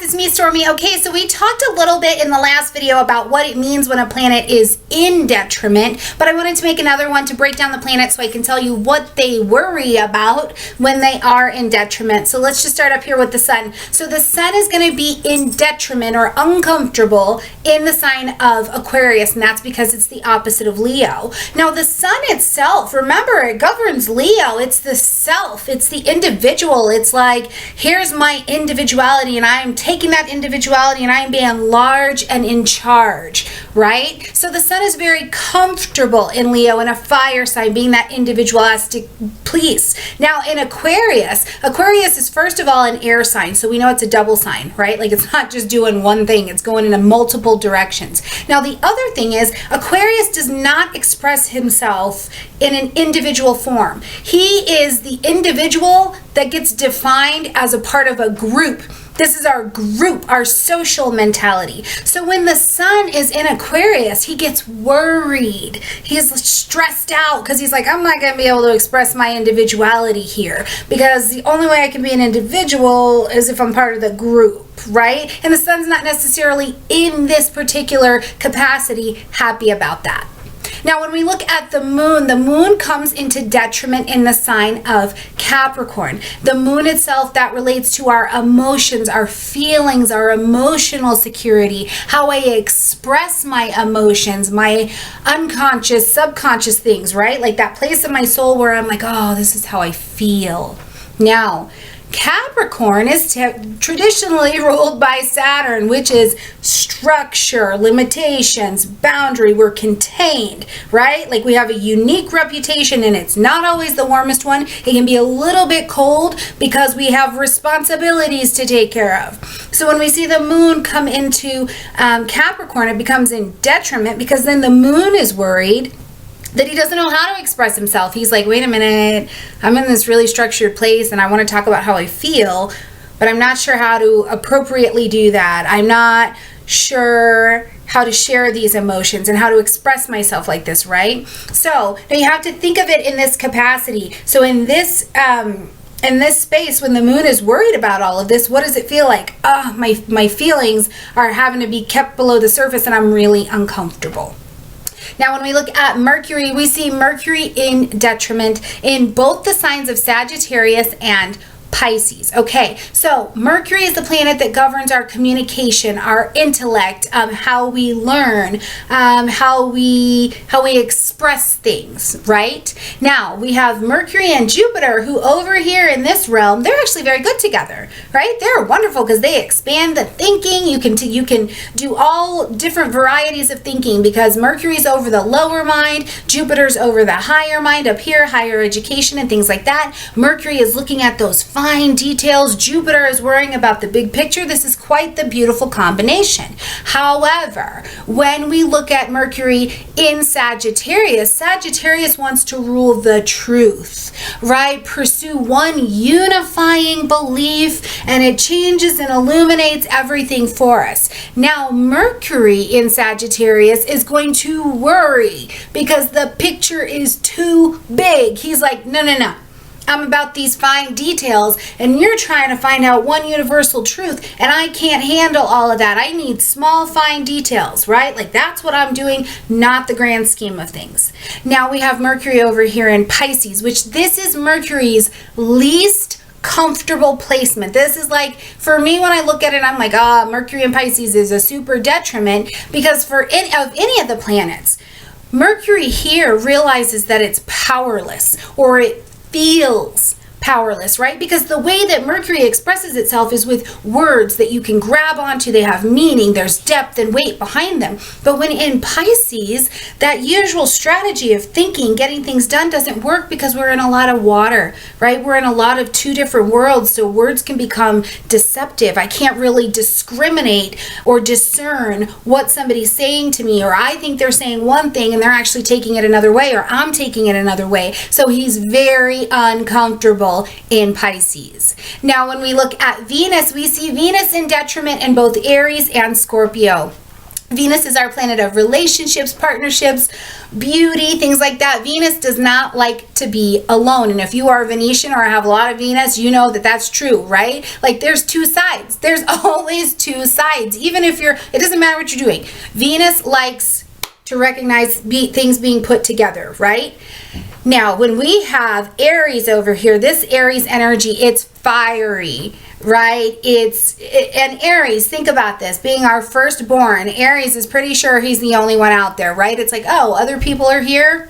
it's me, Stormie. Okay, so we talked a little bit in the last video about what it means when a planet is in detriment, but I wanted to make another one to break down the planets so I can tell you what they worry about when they are in detriment. So let's just start up here with the sun. So the sun is going to be in detriment or uncomfortable in the sign of Aquarius, and that's because it's the opposite of Leo. Now the sun itself, remember, it governs Leo. It's the self, it's the individual. It's like, here's my individuality, and I am taking that individuality and I am being large and in charge, right? So the sun is very comfortable in Leo, in a fire sign, being that individualistic piece. Now in Aquarius is first of all an air sign, so we know it's a double sign, right? Like, it's not just doing one thing, it's going in multiple directions. Now the other thing is, Aquarius does not express himself in an individual form. He is the individual that gets defined as a part of a group. This is our group, our social mentality. So when the sun is in Aquarius, he gets worried. He's stressed out because he's like, I'm not going to be able to express my individuality here, because the only way I can be an individual is if I'm part of the group, right? And the sun's not necessarily in this particular capacity happy about that. Now, when we look at the moon comes into detriment in the sign of Capricorn. The moon itself, that relates to our emotions, our feelings, our emotional security, how I express my emotions, my unconscious, subconscious things, right? Like that place in my soul where I'm like, oh, this is how I feel. Now, Capricorn is traditionally ruled by Saturn, which is structure, limitations, boundary. We're contained, right? Like, we have a unique reputation, and it's not always the warmest one. It can be a little bit cold because we have responsibilities to take care of. So when we see the moon come into Capricorn, it becomes in detriment, because then the moon is worried that he doesn't know how to express himself. He's like, wait a minute, I'm in this really structured place and I want to talk about how I feel, but I'm not sure how to appropriately do that. I'm not sure how to share these emotions and how to express myself like this, right? So now you have to think of it in this capacity. So in this space, when the moon is worried about all of this, what does it feel like? My feelings are having to be kept below the surface and I'm really uncomfortable. Now, when we look at Mercury, we see Mercury in detriment in both the signs of Sagittarius and Pisces. Okay, so Mercury is the planet that governs our communication, our intellect, how we learn, how we express things, right? Now, we have Mercury and Jupiter, who over here in this realm, they're actually very good together, right? They're wonderful because they expand the thinking. You can do all different varieties of thinking, because Mercury's over the lower mind, Jupiter's over the higher mind up here, higher education and things like that. Mercury is looking at those fine details. Jupiter is worrying about the big picture. This is quite the beautiful combination. However, when we look at Mercury in Sagittarius, Sagittarius wants to rule the truth, right? Pursue one unifying belief, and it changes and illuminates everything for us. Now, Mercury in Sagittarius is going to worry because the picture is too big. He's like, no. I'm about these fine details, and you're trying to find out one universal truth, and I can't handle all of that. I need small, fine details, right? Like, that's what I'm doing, not the grand scheme of things. Now we have Mercury over here in Pisces, which this is Mercury's least comfortable placement. This is like, for me, when I look at it, I'm like, Mercury in Pisces is a super detriment, because for any of the planets, Mercury here realizes that it's powerless, or it feels powerless, right? Because the way that Mercury expresses itself is with words that you can grab onto. They have meaning, there's depth and weight behind them. But when in Pisces, that usual strategy of thinking, getting things done doesn't work, because we're in a lot of water, right? We're in a lot of two different worlds, so words can become deceptive. I can't really discriminate or discern what somebody's saying to me, or I think they're saying one thing and they're actually taking it another way, or I'm taking it another way. So he's very uncomfortable in Pisces. Now, when we look at Venus, we see Venus in detriment in both Aries and Scorpio. Venus is our planet of relationships, partnerships, beauty, things like that. Venus does not like to be alone. And if you are a Venetian or have a lot of Venus, you know that that's true, right? Like there's two sides. There's always two sides. Even if it doesn't matter what you're doing. Venus likes to recognize things being put together, right? Now, when we have Aries over here, this Aries energy, it's fiery, right? And Aries, think about this, being our firstborn, Aries is pretty sure he's the only one out there, right? It's like, oh, other people are here?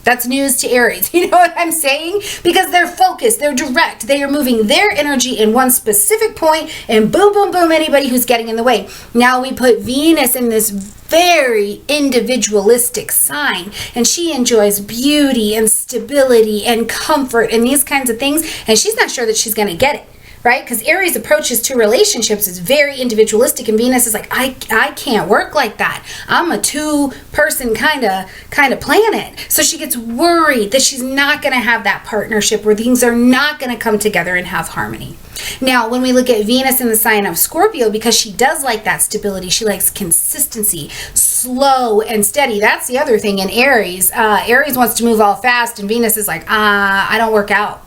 That's news to Aries. You know what I'm saying? Because they're focused, they're direct, they are moving their energy in one specific point, and boom, boom, boom, anybody who's getting in the way. Now we put Venus in this very individualistic sign, and she enjoys beauty and stability and comfort and these kinds of things, and she's not sure that she's going to get it. Right? Because Aries' approaches to relationships is very individualistic, and Venus is like, I can't work like that. I'm a two-person kind of planet. So she gets worried that she's not going to have that partnership where things are not going to come together and have harmony. Now, when we look at Venus in the sign of Scorpio, because she does like that stability, she likes consistency, slow and steady. That's the other thing in Aries. Aries wants to move all fast, and Venus is like, I don't work out.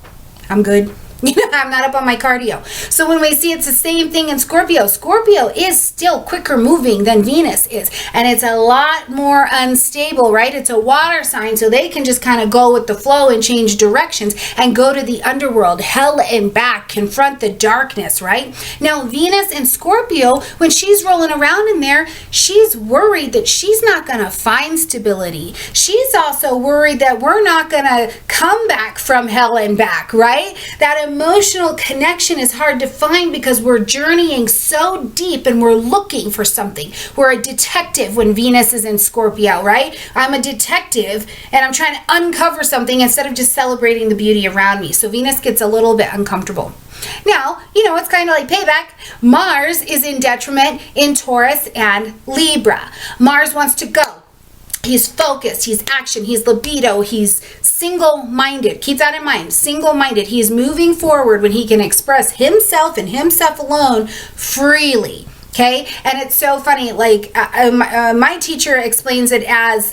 I'm good. I'm not up on my cardio. So when we see it's the same thing in Scorpio, Scorpio is still quicker moving than Venus is. And it's a lot more unstable, right? It's a water sign, so they can just kind of go with the flow and change directions and go to the underworld, hell and back, confront the darkness, right? Now, Venus in Scorpio, when she's rolling around in there, she's worried that she's not going to find stability. She's also worried that we're not going to come back from hell and back, right? That emotional connection is hard to find because we're journeying so deep and we're looking for something. We're a detective when Venus is in Scorpio, right? I'm a detective and I'm trying to uncover something instead of just celebrating the beauty around me. So Venus gets a little bit uncomfortable. Now, it's kind of like payback. Mars is in detriment in Taurus and Libra. Mars wants to go. He's focused, he's action, he's libido, he's single-minded. Keep that in mind, single-minded. He's moving forward when he can express himself and himself alone freely. Okay, and it's so funny. Like my teacher explains it as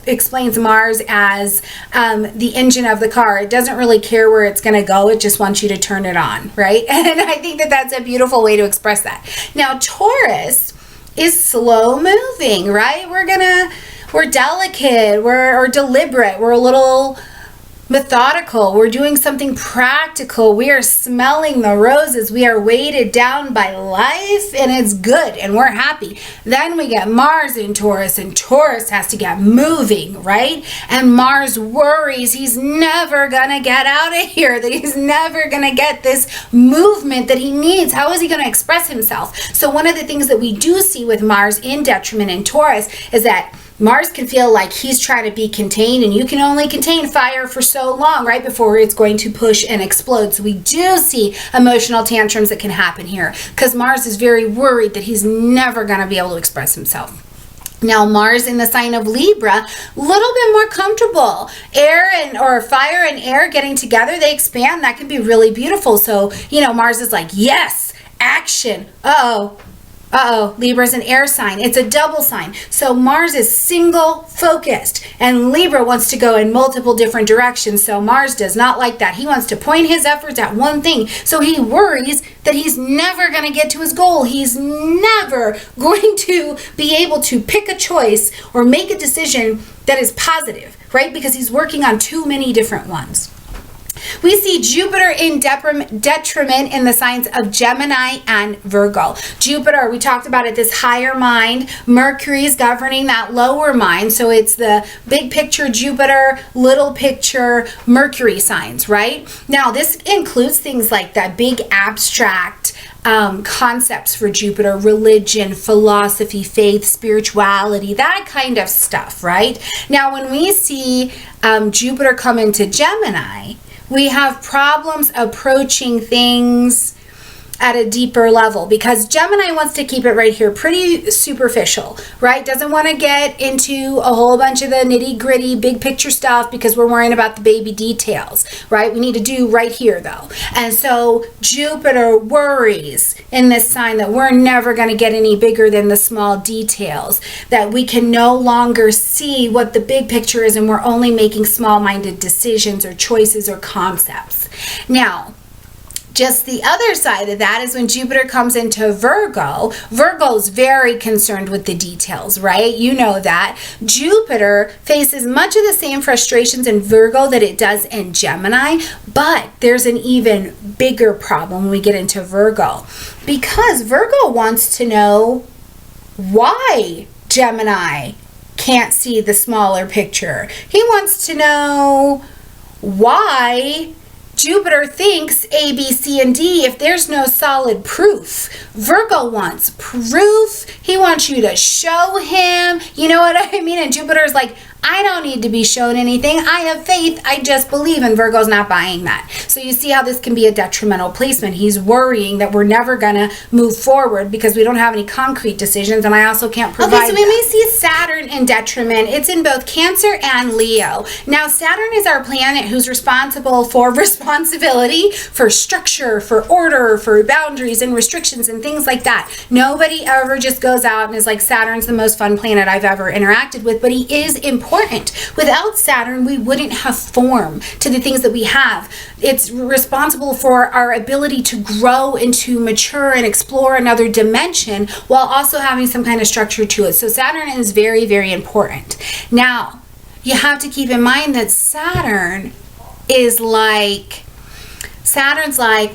explains Mars as the engine of the car. It doesn't really care where it's going to go. It just wants you to turn it on, right? And I think that that's a beautiful way to express that. Now, Taurus is slow moving, right? We're delicate, we're deliberate, we're a little methodical, we're doing something practical, we are smelling the roses, we are weighted down by life, and it's good, and we're happy. Then we get Mars in Taurus, and Taurus has to get moving, right? And Mars worries he's never gonna get out of here, that he's never gonna get this movement that he needs. How is he gonna express himself? So one of the things that we do see with Mars in detriment in Taurus is that Mars can feel like he's trying to be contained, and you can only contain fire for so long, right, before it's going to push and explode. So we do see emotional tantrums that can happen here because Mars is very worried that he's never going to be able to express himself. Now, Mars in the sign of Libra, a little bit more comfortable. Fire and air getting together, they expand. That can be really beautiful. So, Mars is like, yes, action. Libra's an air sign. It's a double sign. So Mars is single focused, and Libra wants to go in multiple different directions. So Mars does not like that. He wants to point his efforts at one thing. So he worries that he's never going to get to his goal. He's never going to be able to pick a choice or make a decision that is positive, right? Because he's working on too many different ones. We see Jupiter in detriment in the signs of Gemini and Virgo. Jupiter, we talked about it, this higher mind. Mercury is governing that lower mind. So it's the big picture Jupiter, little picture Mercury signs, right? Now, this includes things like that big abstract concepts for Jupiter, religion, philosophy, faith, spirituality, that kind of stuff, right? Now, when we see Jupiter come into Gemini, we have problems approaching things at a deeper level, because Gemini wants to keep it right here pretty superficial, right? Doesn't want to get into a whole bunch of the nitty gritty big picture stuff because we're worrying about the baby details, right? We need to do right here though. And so Jupiter worries in this sign that we're never going to get any bigger than the small details, that we can no longer see what the big picture is, and we're only making small-minded decisions or choices or concepts. Now, just the other side of that is when Jupiter comes into Virgo. Virgo's very concerned with the details, right? You know that. Jupiter faces much of the same frustrations in Virgo that it does in Gemini, but there's an even bigger problem when we get into Virgo, because Virgo wants to know why Gemini can't see the smaller picture. He wants to know why Jupiter thinks A, B, C, and D if there's no solid proof. Virgo wants proof. He wants you to show him. You know what I mean? And Jupiter's like, I don't need to be shown anything. I have faith. I just believe. And Virgo's not buying that. So you see how this can be a detrimental placement. He's worrying that we're never going to move forward because we don't have any concrete decisions, and I also can't provide. Okay, so we may see Saturn in detriment. It's in both Cancer and Leo. Now, Saturn is our planet who's responsible for responsibility, for structure, for order, for boundaries and restrictions and things like that. Nobody ever just goes out and is like, Saturn's the most fun planet I've ever interacted with, but he is important. Without Saturn, we wouldn't have form to the things that we have. It's responsible for our ability to grow and to mature and explore another dimension while also having some kind of structure to it. So Saturn is very, very important. Now, you have to keep in mind that Saturn's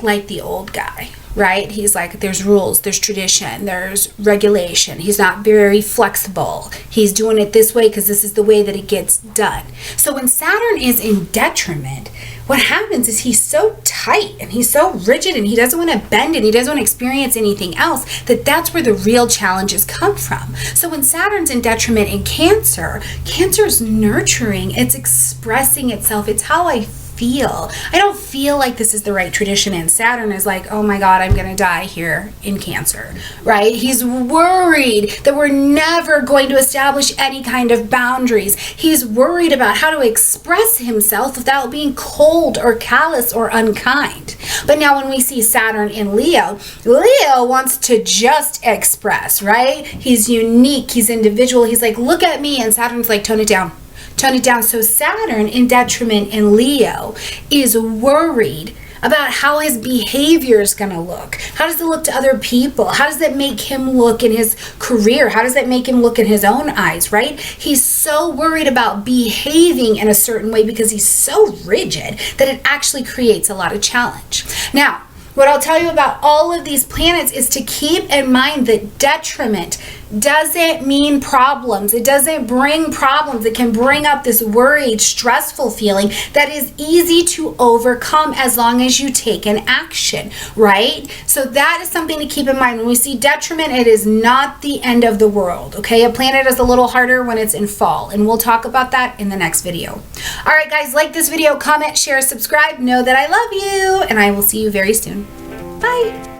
like the old guy. Right? He's like, there's rules, there's tradition, there's regulation. He's not very flexible. He's doing it this way because this is the way that it gets done. So when Saturn is in detriment, what happens is he's so tight and he's so rigid and he doesn't want to bend and he doesn't want to experience anything else, that's where the real challenges come from. So when Saturn's in detriment in Cancer, Cancer's nurturing, it's expressing itself, it's how I feel. I don't feel like this is the right tradition, and Saturn is like, oh my God, I'm gonna die here in Cancer, right? He's worried that we're never going to establish any kind of boundaries. He's worried about how to express himself without being cold or callous or unkind. But now when we see Saturn in Leo, Leo wants to just express, right? He's unique, he's individual, he's like, look at me, and Saturn's like, tone it down. Tone it down. So Saturn in detriment in Leo is worried about how his behavior is going to look. How does it look to other people? How does that make him look in his career? How does that make him look in his own eyes, right? He's so worried about behaving in a certain way because he's so rigid that it actually creates a lot of challenge. Now, what I'll tell you about all of these planets is to keep in mind that detriment doesn't mean problems. It doesn't bring problems. It can bring up this worried, stressful feeling that is easy to overcome as long as you take an action, right? So that is something to keep in mind. When we see detriment, it is not the end of the world, okay? A planet is a little harder when it's in fall, and we'll talk about that in the next video. All right, guys, like this video, comment, share, subscribe. Know that I love you, and I will see you very soon. Bye.